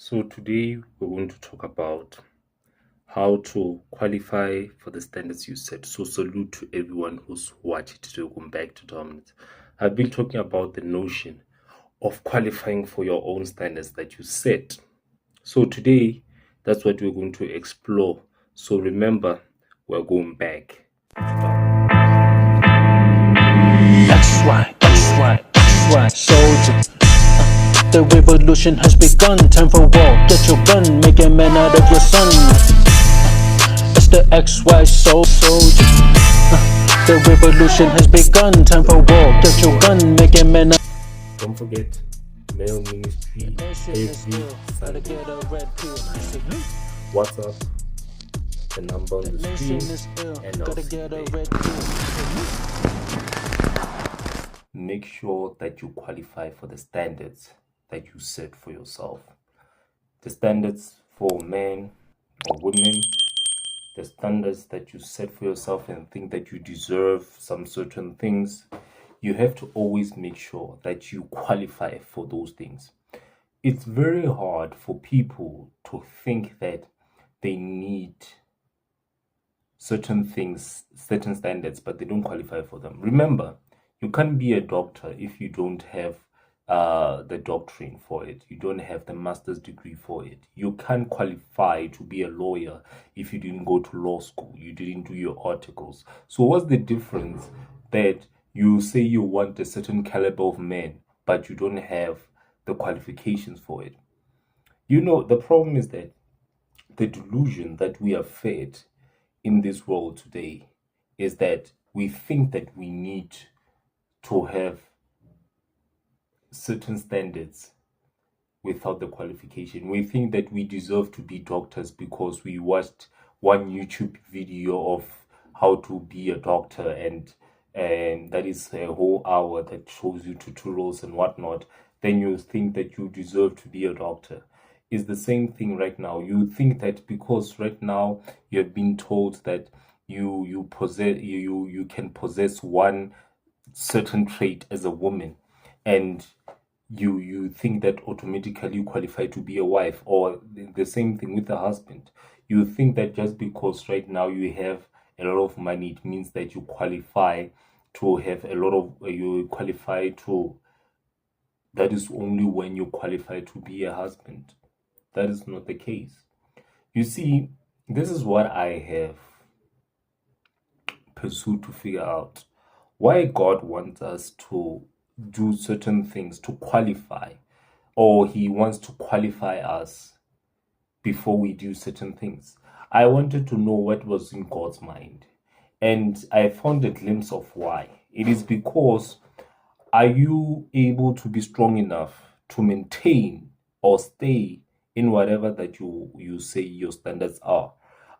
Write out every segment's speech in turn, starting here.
So today we're going to talk about how to qualify for the standards you set. So salute to everyone who's watching today. Welcome back to Dominance. I've been talking about the notion of qualifying for your own standards that you set. So today that's what we're going to explore. So remember, we're going back to Dominance. That's right, soldier. The revolution has begun. Time for war. Get your gun, make a man out of your son. It's the XY soldier. The revolution has begun. Time for war. Get your gun, make a man. Don't forget, Male Ministry every Sunday. WhatsApp, the number on the screen, and make sure that you qualify for the standards that you set for yourself. The standards for men or women, the standards that you set for yourself and think that you deserve some certain things. You have to always make sure that you qualify for those things. It's very hard for people to think that they need certain things, certain standards, but they don't qualify for them. Remember, you can't be a doctor if you don't have the doctrine for it. You don't have the master's degree for it. You can't qualify to be a lawyer if you didn't go to law school. You didn't do your articles. So what's the difference that you say you want a certain caliber of man, but you don't have the qualifications for it? The problem is that the delusion that we are fed in this world today is that we think that we need to have certain standards without the qualification. We think that we deserve to be doctors because we watched one YouTube video of how to be a doctor, and that is a whole hour that shows you tutorials and whatnot. Then you think that you deserve to be a doctor. It's the same thing right now. You think that because right now you have been told that you can possess one certain trait as a woman, and you think that automatically you qualify to be a wife, or the same thing with a husband. You think that just because right now you have a lot of money, it means that you qualify to have a lot of that is only when you qualify to be a husband. That is not the case. You see, this is what I have pursued to figure out why God wants us to do certain things to qualify, or He wants to qualify us before we do certain things. I wanted to know what was in God's mind, and I found a glimpse of why. It is because, are you able to be strong enough to maintain or stay in whatever that you say your standards are?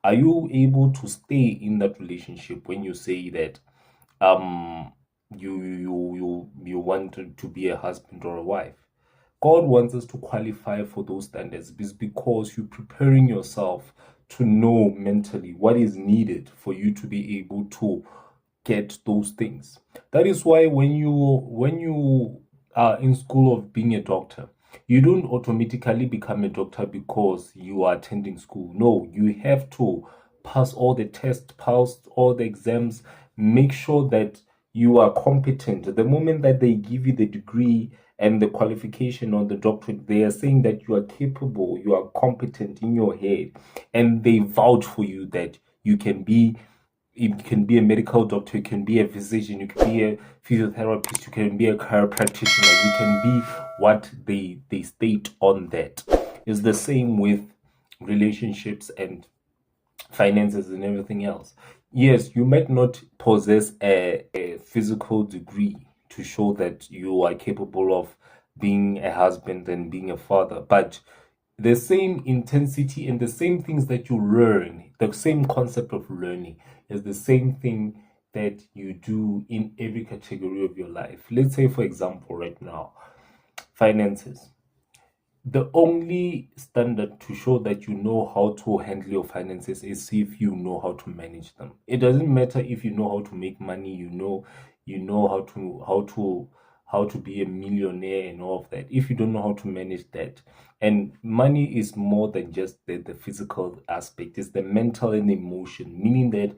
Are you able to stay in that relationship when you say that you want to be a husband or a wife? God wants us to qualify for those standards because you're preparing yourself to know mentally what is needed for you to be able to get those things. That is why when you are in school of being a doctor, you don't automatically become a doctor because you are attending school. No, you have to pass all the tests, pass all the exams, make sure that you are competent. The moment that they give you the degree and the qualification on the doctorate, they are saying that you are capable, you are competent in your head, and they vouch for you that you can be a medical doctor, you can be a physician, you can be a physiotherapist, you can be a chiropractor, you can be what they state on that. It's the same with relationships and finances and everything else. Yes, you might not possess a physical degree to show that you are capable of being a husband and being a father, but the same intensity and the same things that you learn, the same concept of learning, is the same thing that you do in every category of your life. Let's say, for example, right now, finances. The only standard to show that you know how to handle your finances is if you know how to manage them. It doesn't matter if you know how to make money, you know how to be a millionaire and all of that if you don't know how to manage that. And money is more than just the physical aspect, it's the mental and emotion, meaning that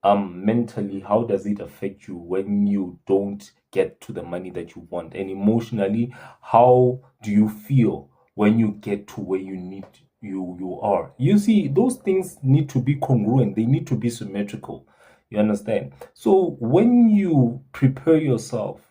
mentally, how does it affect you when you don't get to the money that you want? And emotionally, how do you feel when you get to where you are? You see, those things need to be congruent, they need to be symmetrical. You understand? So when you prepare yourself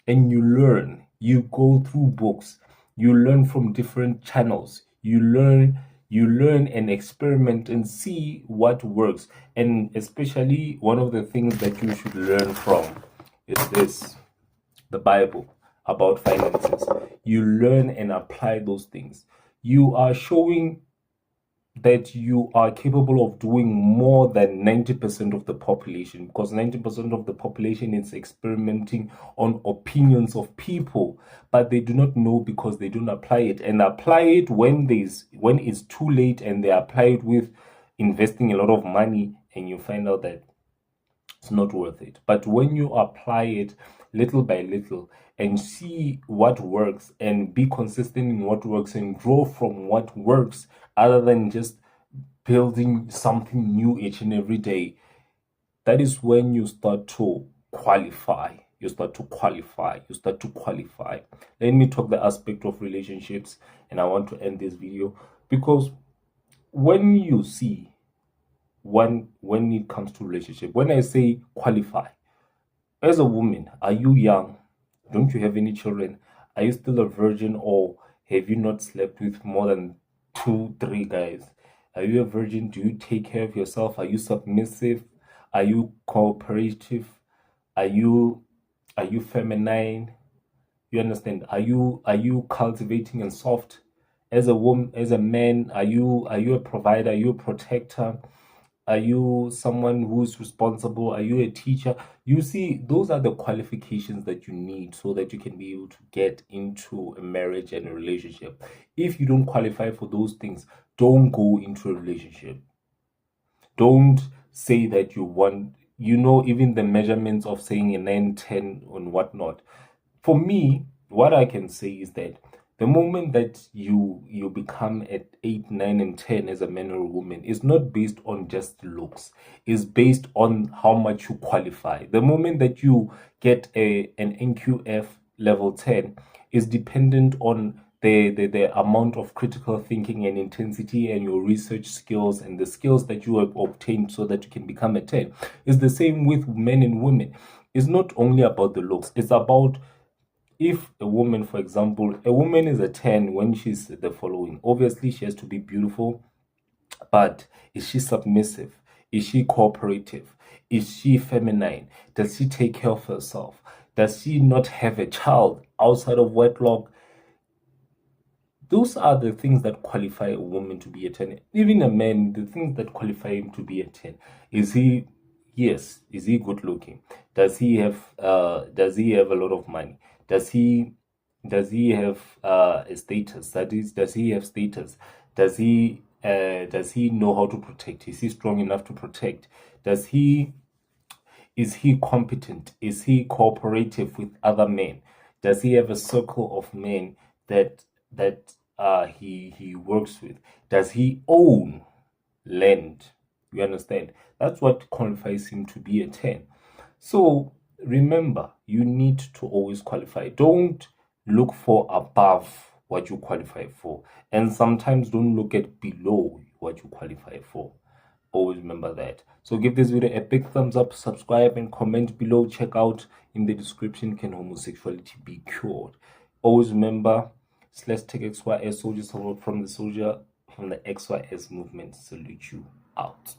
and you learn, you go through books, you learn from different channels, you learn and experiment and see what works. And especially one of the things that you should learn from is this, the Bible, about finances. You learn and apply those things. You are showing that you are capable of doing more than 90% of the population, because 90% of the population is experimenting on opinions of people, but they do not know because they don't apply it, and apply it when it's too late, and they apply it with investing a lot of money, and you find out that it's not worth it. But when you apply it little by little and see what works and be consistent in what works and grow from what works, other than just building something new each and every day, that is when you start to qualify. You start to qualify. Let me talk the aspect of relationships, and I want to end this video because when you see when it comes to relationship, when I say qualify, as a woman, are you young? Don't you have any children? Are you still a virgin, or have you not slept with more than 2-3 guys? Are you a virgin? Do you take care of yourself? Are you submissive? Are you cooperative? Are you feminine? You understand? Are you cultivating and soft? As a woman, as a man, are you a provider? Are you a protector? Are you someone who's responsible? Are you a teacher? You see, those are the qualifications that you need so that you can be able to get into a marriage and a relationship. If you don't qualify for those things, don't go into a relationship. Don't say that you want, even the measurements of saying a 9, 10 and whatnot. For me, what I can say is that the moment that you become at 8, 9, and 10 as a man or a woman is not based on just looks. It's based on how much you qualify. The moment that you get an NQF level 10 is dependent on the amount of critical thinking and intensity and your research skills and the skills that you have obtained so that you can become a 10. It's the same with men and women. It's not only about the looks. It's about, if a woman, for example, a woman is a 10 when she's the following. Obviously, she has to be beautiful, but is she submissive? Is she cooperative? Is she feminine? Does she take care of herself? Does she not have a child outside of wedlock? Those are the things that qualify a woman to be a 10. Even a man, the things that qualify him to be a 10. Is he good looking? Does he have a lot of money? Does he have a status? That is, does he have status? Does he know how to protect? Is he strong enough to protect? Is he competent? Is he cooperative with other men? Does he have a circle of men that he works with? Does he own land? You understand? That's what qualifies him to be a 10. So remember, you need to always qualify. Don't look for above what you qualify for, and sometimes don't look at below what you qualify for. Always remember that. So give this video a big thumbs up, subscribe, and comment below. Check out in the description, can homosexuality be cured? Always remember, /TechXYS soldier, support from the soldier, from the XYS movement. Salute you out.